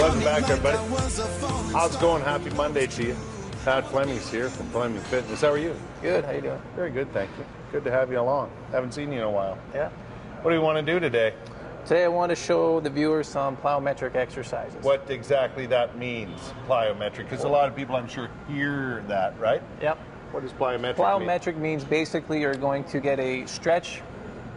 Welcome back, everybody. How's it going? Happy Monday to you. Pat Fleming's here from Fleming Fitness. How are you? Good. How you doing? Very good, thank you. Good to have you along. Haven't seen you in a while. Yeah. What do you want to do today? Today I want to show the viewers some plyometric exercises. What exactly that means, plyometric? Because a lot of people, I'm sure, hear that, right? Yep. What does plyometric mean? Plyometric means basically you're going to get a stretch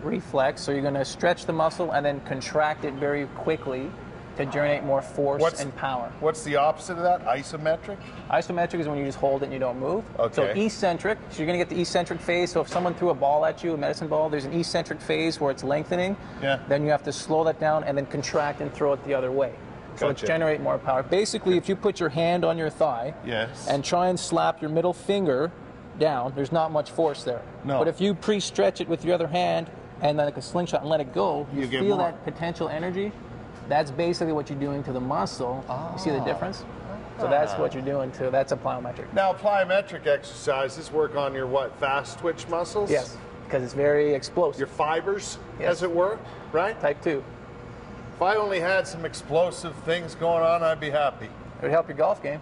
reflex, so you're going to stretch the muscle and then contract it very quickly to generate more force and power. What's the opposite of that? Isometric? Isometric is when you just hold it and you don't move. Okay. So eccentric, so you're going to get the eccentric phase. So if someone threw a ball at you, a medicine ball, there's an eccentric phase where it's lengthening. Yeah. Then you have to slow that down and then contract and throw it the other way. So Gotcha. it's generate more power. Basically, if you put your hand on your thigh Yes. and try and slap your middle finger down, there's not much force there. No. But if you pre-stretch it with your other hand and then like a slingshot and let it go, you get feel more. that potential energy. That's basically what you're doing to the muscle. You see the difference? So that's what you're doing too. That's a plyometric. Now, plyometric exercises work on your what? Fast twitch muscles? Yes, because it's very explosive. Your fibers, Yes. as it were, right? Type 2. If I only had some explosive things going on, I'd be happy. It would help your golf game.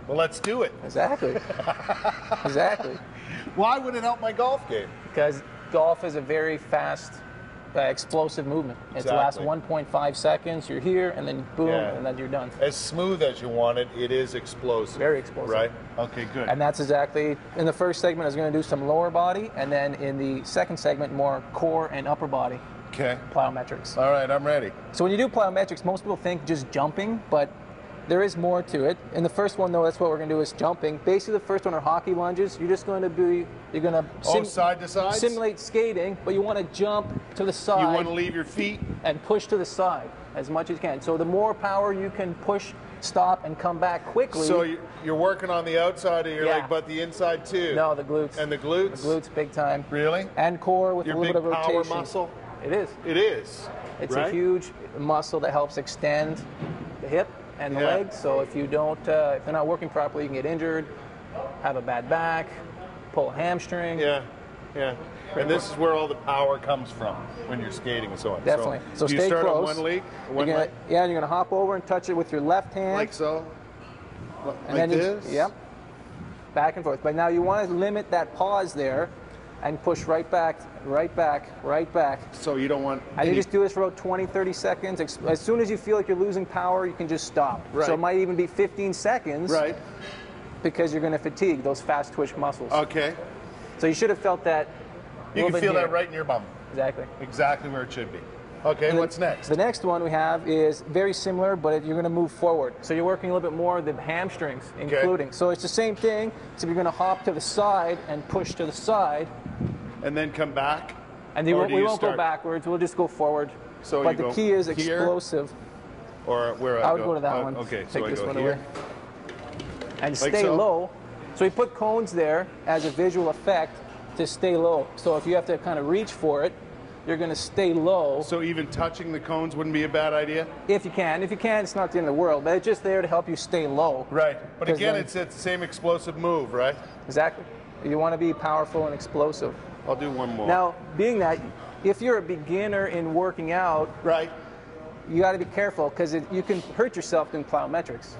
Well, let's do it. Exactly. Exactly. Why would it help my golf game? Because golf is a very fast, explosive movement. It lasts Exactly. 1.5 seconds. You're here, and then boom, Yeah. and then you're done. As smooth as you want it, it is explosive. Very explosive. Right? Okay, good. And that's exactly, in the first segment, I was going to do some lower body, and then in the second segment, more core and upper body Okay. plyometrics. All right, I'm ready. So when you do plyometrics, most people think just jumping, but there is more to it. In the first one, though, that's what we're going to do is jumping. Basically, the first one are hockey lunges. You're just going to be, you're going to Side to side? simulate skating, but you want to jump to the side. You want to leave your feet? And push to the side as much as you can. So the more power you can push, stop, and come back quickly. So you're working on the outside of your leg, but the inside too? No, the glutes. And the glutes? The glutes, big time. Really? And core with Your a little big bit of power rotation. muscle? It is. It is. It's right? a huge muscle that helps extend the hip and the leg. So if you don't, if they're not working properly, you can get injured, have a bad back, pull a hamstring. Yeah, yeah. And this is where all the power comes from when you're skating and so on. Definitely. So do stay you start close. on one leg? Yeah, you're going to hop over and touch it with your left hand. Like so? And Like then this? Yep. Back and forth. But now you want to limit that pause there and push right back, right back, right back. So you don't want... And you just do this for about 20, 30 seconds. As soon as you feel like you're losing power, you can just stop. Right. So it might even be 15 seconds. Right. Because you're going to fatigue those fast twitch muscles. Okay. So you should have felt that. You can feel here. that right in your bum. Exactly. Exactly where it should be. Okay, And what's next? The next one we have is very similar, but you're going to move forward. So you're working a little bit more of the hamstrings, including. So it's the same thing. So you're going to hop to the side and push to the side. And then come back? And we won't go backwards. We'll just go forward. So but the key is here? explosive. Or where I would go to that one. Okay, Take so I this go one here. away. And Like stay so? low. So we put cones there as a visual effect to stay low. So if you have to kind of reach for it, you're going to stay low. So even touching the cones wouldn't be a bad idea? If you can. If you can, it's not the end of the world. But it's just there to help you stay low. Right. But again, then- it's the same explosive move, right? Exactly. You want to be powerful and explosive. I'll do one more. Now, being that, if you're a beginner in working out, right, you got to be careful because you can hurt yourself doing plyometrics.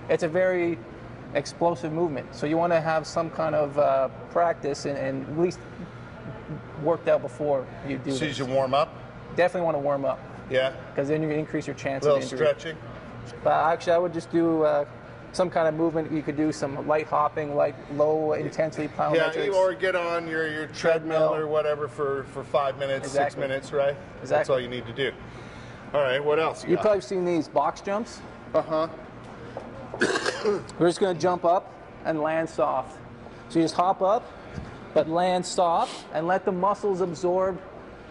It's a very explosive movement. So you want to have some kind of practice and at least worked out before you do So you this. should warm up? Definitely want to warm up. Yeah. Because then you increase your chance A of little injury. stretching? But actually, I would just do some kind of movement. You could do some light hopping, light low intensity plyometrics. Yeah, or get on your treadmill or whatever for 5 minutes, Exactly. 6 minutes, right? Exactly. That's all you need to do. All right, what else you You've got? probably seen these box jumps. Uh-huh. We're just going to jump up and land soft. So you just hop up, but land soft, and let the muscles absorb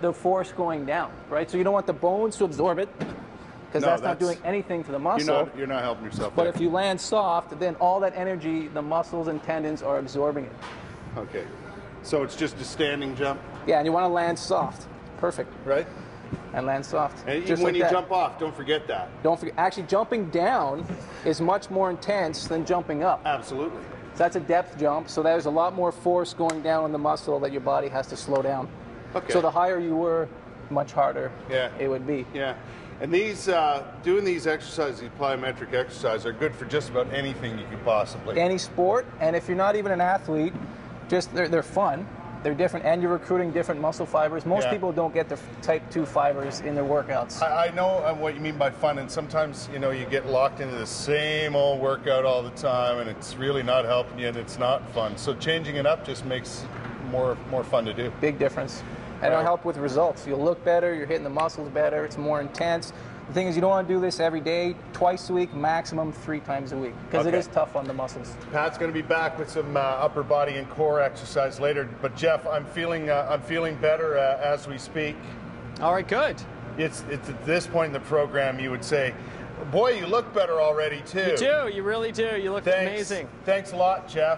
the force going down, right? So you don't want the bones to absorb it, because No, that's not that's- doing anything to the muscle. You're not helping yourself But there. if you land soft, then all that energy, the muscles and tendons are absorbing it. Okay. So it's just a standing jump, Yeah, and you want to land soft. Perfect. right? And land soft. And Just even when like you that. jump off, don't forget that. Don't forget, actually jumping down is much more intense than jumping up. Absolutely. So that's a depth jump, so there's a lot more force going down in the muscle that your body has to slow down. Okay. So the higher you were, much harder Yeah. it would be. Yeah. And these, doing these exercises, these plyometric exercises, are good for just about anything you could possibly. Any sport, and if you're not even an athlete, just they're fun. They're different, and you're recruiting different muscle fibers. Most people don't get the type 2 fibers in their workouts. I know what you mean by fun, and sometimes, you know, you get locked into the same old workout all the time, and it's really not helping you, and it's not fun. So changing it up just makes more fun to do. Big difference. And it'll help with results. You'll look better, you're hitting the muscles better, it's more intense. The thing is, you don't want to do this every day, twice a week, maximum 3 times a week, because it is tough on the muscles. Pat's going to be back with some upper body and core exercise later. But Jeff, I'm feeling better as we speak. All right, good. It's at this point in the program you would say, boy, you look better already too. You do. You really do. You look amazing. Thanks a lot, Jeff.